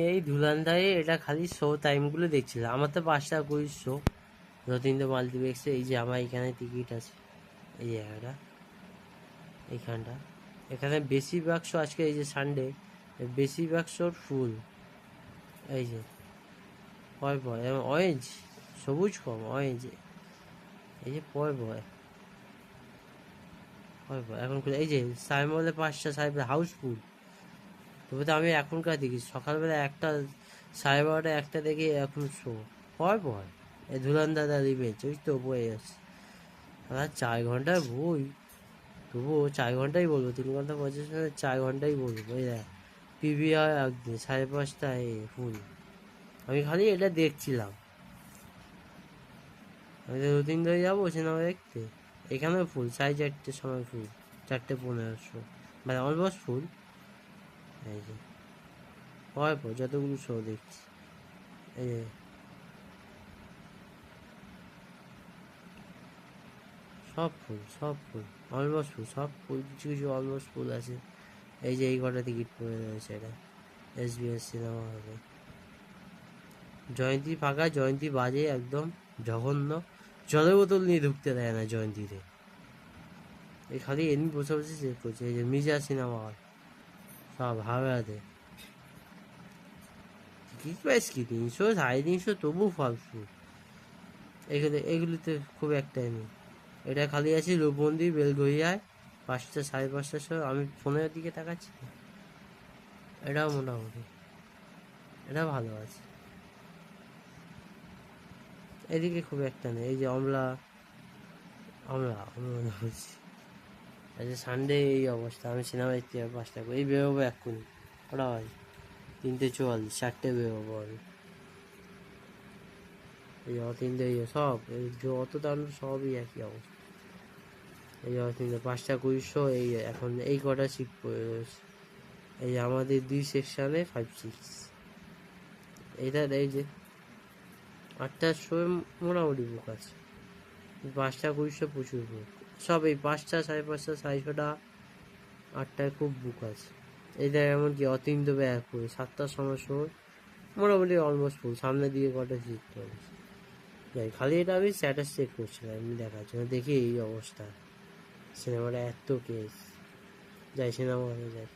এই ধুলান্ধারে এটা খালি শো টাইমগুলো দেখছিলাম। আমার তো 5 টাকা করে শো, যতীন্দ্র মাল্টিপ্লেক্সে। এই যে আমার এখানে টিকিট আছে, এই জায়গাটা, এইখানটা। এখানে বেশিরভাগ শো আজকে, এই যে সানডে, বেশিরভাগ শোর ফুল। এই যে পয় পয় এবং অরেঞ্জ, সবুজ কম অরেঞ্জ। এই যে পয় পয় পয় পয় এখন এই যে সাইমলে 5টা সাহেব হাউসফুল। তবে তো আমি এখনকার দেখি, সকালবেলা 1টা, 12:30 1টা দেখি এখন শো পয় পয়। এই ধুলান দাদা রিবেঞ্জ, ওই তো বয়ে যাচ্ছে। আর 4 ঘন্টার বই, তবুও 4 ঘন্টাই বলবো, 3 ঘন্টা 50 মিনিট, 4 ঘন্টাই বলবো। এই দেখ পিভিআর একদিন 5:30টায় ফুল। আমি খালি এটা দেখছিলাম। আমি তো 2-3 ধরে যাবো সিনেমা দেখতে। এখানেও ফুল, 4:30টার সময় ফুল, 4:15 মানে অলমোস্ট ফুল। এই যে পর পর যতগুলো শো দেখছি, এই যে সব ফুল, সব ফুল, অলমোস্ট ফুল, সব ফুল, কিছু কিছু অলমোস্ট ফুল আছে। এই যে এই কটা টিকিট পড়ে রয়েছে, এটা SBS সিনেমা হবে। জয়ন্তী ফাঁকা, জয়ন্তী বাজে একদম জঘন্য। জলের বোতল নিয়ে ঢুকতে দেয় না জয়ন্তীতে। এই খালি এমনি বসে বসে চেক করছে। এই যে মির্জা সিনেমা হল, সব হাওড়াতে। টিকিট প্রাইস কি 300 350, তবু ফালতু। এগুলিতে খুব একটাই নেই। এটা খালি আছে রূপবন্দি বেলঘরিয়ায় 5টা 5:30টার সময়। আমি ফোনের দিকে তাকাচ্ছি, এটাও মোটামুটি, এটা ভালো আছে। এদিকে খুব একটা নেই। এই যে অমলা, অমলা অমলা বলছি, আজকে সানডে এই অবস্থা। আমি সিনেমা দেখতে যাবো 5টা করে, এই বেরোবো এক্ষুনি। ওরা হয় 3:44, 4টে বেরোবো আমি। এই অতীন্দ্র, এই সব এই অত দাঁড়ানো সবই একই অবস্থা। এই অতীন্দ্র 5:20। এই এখন এই কটা সিট পড়ে রয়েছে। এই আমাদের 2 সেকশানে 5-6। এটা এই যে 8টার সময় মোটামুটি বুক আছে। 5:20 প্রচুর বুক। সব এই 5টা 5:30 6:30, 8টায় খুব বুক আছে। এইটা এমনকি অতীন্দ্র ব্যাগ করে 7টার সময় মোটামুটি অলমোস্ট ফুল। সামনের দিকে কটা সিট পড়েছে যাই, খালি এটা আমি স্ট্যাটাস চেক করছিলাম এমনি দেখার জন্য। দেখি এই অবস্থা, সিনেমাটা এত কেস। যাই সিনেমা হলে যাই।